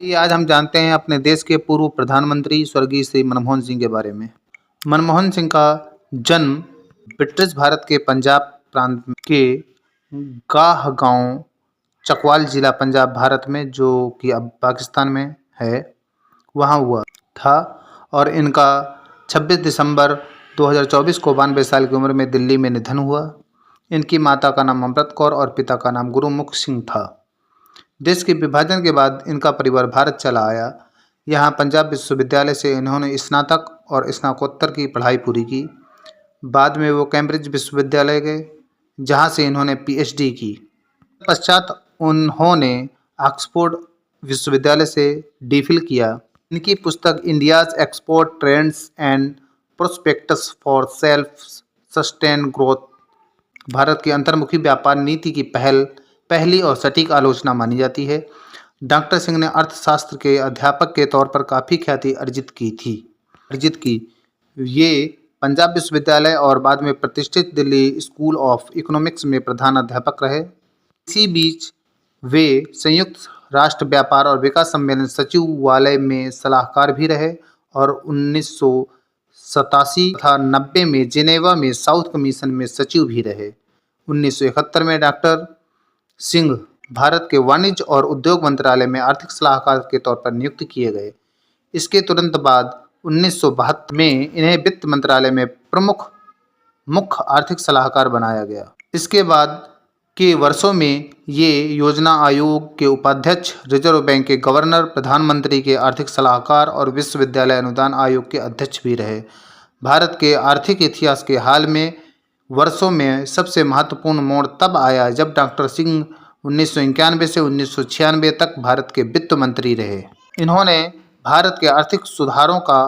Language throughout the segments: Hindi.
ये आज हम जानते हैं अपने देश के पूर्व प्रधानमंत्री स्वर्गीय श्री मनमोहन सिंह के बारे में। मनमोहन सिंह का जन्म ब्रिटिश भारत के पंजाब प्रांत के गाह गांव चकवाल जिला पंजाब भारत में, जो कि अब पाकिस्तान में है, वहाँ हुआ था। और इनका 26 दिसंबर 2024 को 92 साल की उम्र में दिल्ली में निधन हुआ। इनकी माता का नाम अमृत कौर और पिता का नाम गुरुमुख सिंह था। देश के विभाजन के बाद इनका परिवार भारत चला आया। यहाँ पंजाब विश्वविद्यालय से इन्होंने स्नातक और स्नातकोत्तर की पढ़ाई पूरी की। बाद में वो कैम्ब्रिज विश्वविद्यालय गए, जहाँ से इन्होंने पीएचडी की। पश्चात उन्होंने ऑक्सफोर्ड विश्वविद्यालय से डीफिल किया। इनकी पुस्तक India's export trends and prospectus for self sustain growth Bharat की अंतर्मुखी व्यापार नीति की पहली और सटीक आलोचना मानी जाती है। डॉक्टर सिंह ने अर्थशास्त्र के अध्यापक के तौर पर काफ़ी ख्याति अर्जित की। ये पंजाब विश्वविद्यालय और बाद में प्रतिष्ठित दिल्ली स्कूल ऑफ इकोनॉमिक्स में प्रधान अध्यापक रहे। इसी बीच वे संयुक्त राष्ट्र व्यापार और विकास सम्मेलन सचिवालय में सलाहकार भी रहे और 1987 तथा 90 में जिनेवा में साउथ कमीशन में सचिव भी रहे। 1971 में डॉक्टर सिंह भारत के वाणिज्य और उद्योग मंत्रालय में आर्थिक सलाहकार के तौर पर नियुक्त किए गए। इसके तुरंत बाद 1972 में इन्हें वित्त मंत्रालय में प्रमुख मुख्य आर्थिक सलाहकार बनाया गया। इसके बाद के वर्षों में ये योजना आयोग के उपाध्यक्ष, रिजर्व बैंक के गवर्नर, प्रधानमंत्री के आर्थिक सलाहकार और विश्वविद्यालय अनुदान आयोग के अध्यक्ष भी रहे। भारत के आर्थिक इतिहास के हाल में वर्षों में सबसे महत्वपूर्ण मोड़ तब आया जब डॉक्टर सिंह 1991 से 1996 तक भारत के वित्त मंत्री रहे। इन्होंने भारत के आर्थिक सुधारों का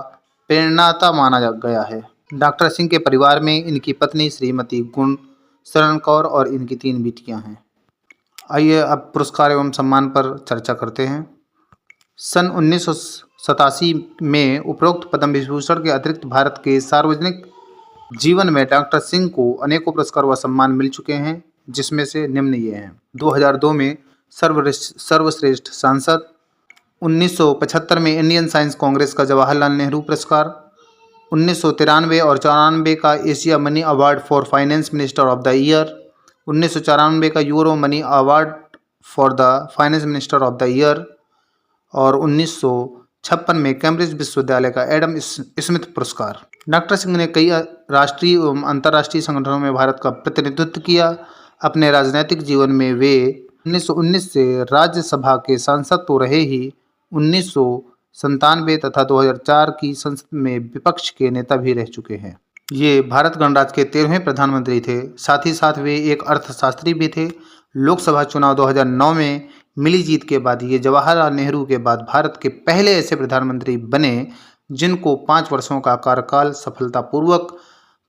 प्रेरणाता माना गया है। डॉक्टर सिंह के परिवार में इनकी पत्नी श्रीमती गुणशरण कौर और इनकी 3 बेटियां हैं। आइए अब पुरस्कार एवं सम्मान पर चर्चा करते हैं। सन 1987 में उपरोक्त पद्म विभूषण के अतिरिक्त भारत के सार्वजनिक जीवन में डॉक्टर सिंह को अनेकों पुरस्कार व सम्मान मिल चुके हैं, जिसमें से निम्न ये हैं। 2002 में सर्वश्रेष्ठ सांसद, 1975 में इंडियन साइंस कांग्रेस का जवाहरलाल नेहरू पुरस्कार, 1993 और 94 का Asia money award for finance minister of the year, 1994 का euro money award for the finance minister of the year और 1956 में कैम्ब्रिज विश्वविद्यालय का एडम स्मिथ पुरस्कार। डॉक्टर सिंह ने कई राष्ट्रीय एवं अंतर्राष्ट्रीय संगठनों में भारत का प्रतिनिधित्व किया। अपने राजनीतिक जीवन में वे 1919 से राज्यसभा के सांसद तो रहे ही 1997 तथा 2004 की संसद में विपक्ष के नेता भी रह चुके हैं। ये भारत गणराज्य के 13वें प्रधानमंत्री थे। साथ ही साथ वे एक अर्थशास्त्री भी थे। लोकसभा चुनाव 2009 में मिली जीत के बाद ये जवाहरलाल नेहरू के बाद भारत के पहले ऐसे प्रधानमंत्री बने जिनको 5 वर्षों का कार्यकाल सफलतापूर्वक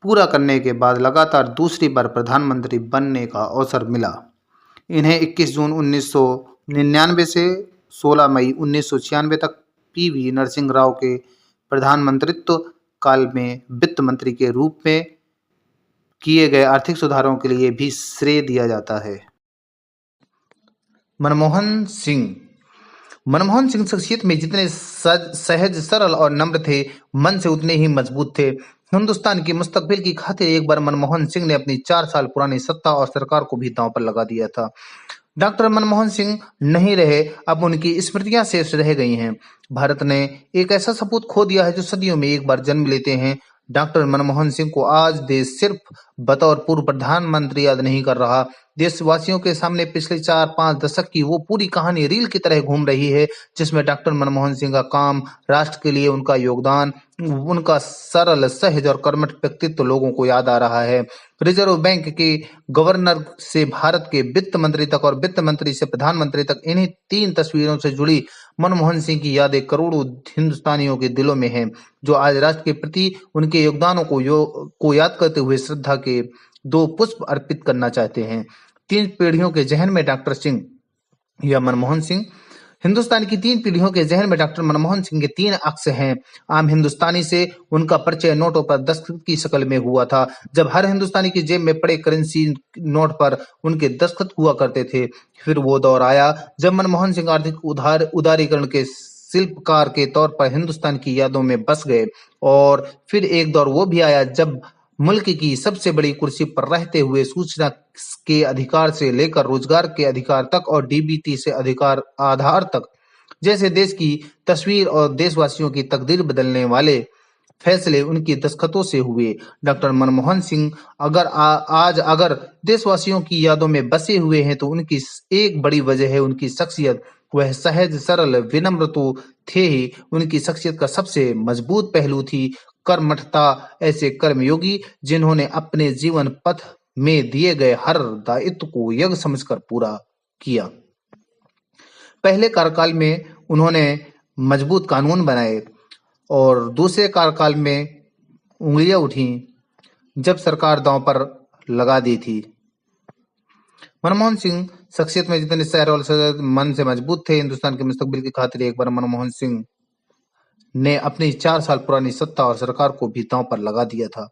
पूरा करने के बाद लगातार दूसरी बार प्रधानमंत्री बनने का अवसर मिला। इन्हें 21 जून 1999 से 16 मई 1996 तक पीवी नरसिंह राव के प्रधानमंत्रित्व काल में वित्त मंत्री के रूप में किए गए आर्थिक सुधारों के लिए भी श्रेय दिया जाता है। मनमोहन सिंह शख्सियत में जितने सहज, सरल और नम्र थे, मन से उतने ही मजबूत थे। हिंदुस्तान की मुस्तकबिल की खातिर एक बार मनमोहन सिंह ने अपनी 4 साल पुरानी सत्ता और सरकार को भी दांव पर लगा दिया था। डॉक्टर मनमोहन सिंह नहीं रहे, अब उनकी स्मृतियां शेष रह गई हैं। भारत ने एक ऐसा सपूत खो दिया है जो सदियों में एक बार जन्म लेते हैं। डॉक्टर मनमोहन सिंह को आज देश सिर्फ बतौर पूर्व प्रधानमंत्री याद नहीं कर रहा, देशवासियों के सामने पिछले 4-5 दशक की वो पूरी कहानी रील की तरह घूम रही है जिसमें डॉक्टर मनमोहन सिंह का काम, राष्ट्र के लिए उनका योगदान, उनका सरल, सहज और कर्मठ व्यक्तित्व लोगों को याद आ रहा है। रिजर्व बैंक के गवर्नर से भारत के वित्त मंत्री तक और वित्त मंत्री से प्रधानमंत्री तक, इन्हीं 3 तस्वीरों से जुड़ी मनमोहन सिंह की यादें करोड़ों हिंदुस्तानियों के दिलों में हैं, जो आज राष्ट्र के प्रति उनके योगदानों को याद करते हुए श्रद्धा के 2 पुष्प अर्पित करना चाहते हैं। 3 पीढ़ियों के जहन में डॉक्टर सिंह या मनमोहन सिंह हिंदुस्तान की 3 पीढ़ियों के ज़हन में डॉक्टर मनमोहन सिंह के 3 अक्स हैं। आम हिंदुस्तानी से उनका परिचय नोटों पर दस्तखत की शक्ल में हुआ था। जब हर हिंदुस्तानी की जेब में पड़े करेंसी नोट पर उनके दस्तखत हुआ करते थे। फिर वो दौर आया जब मनमोहन सिंह आर्थिक उदारीकरण के शिल्पकार के तौर पर हिंदुस्तान की यादों में बस गए। और फिर एक दौर वो भी आया जब मुल्क की सबसे बड़ी कुर्सी पर रहते हुए सूचना के अधिकार से लेकर रोजगार के अधिकार तक और डीबीटी से अधिकार आधार तक जैसे देश की तस्वीर और देशवासियों की तकदीर बदलने वाले फैसले उनकी दस्तखतों से हुए। डॉक्टर मनमोहन सिंह आज अगर देशवासियों की यादों में बसे हुए हैं तो उनकी एक बड़ी वजह है उनकी शख्सियत। वह सहज सरल विनम्र तो थे ही, उनकी शख्सियत का सबसे मजबूत पहलू थी कर्मठता। ऐसे कर्मयोगी जिन्होंने अपने जीवन पथ में दिए गए हर दायित्व को यज्ञ समझकर पूरा किया। पहले कार्यकाल में उन्होंने मजबूत कानून बनाए और दूसरे कार्यकाल में उंगलियां उठी जब सरकार दांव पर लगा दी थी। मनमोहन सिंह शख्सियत में जितने शहर और मन से मजबूत थे। हिंदुस्तान के मुस्तकबिल की खातिर एक बार मनमोहन सिंह ने अपनी 4 साल पुरानी सत्ता और सरकार को भी दांव पर लगा दिया था।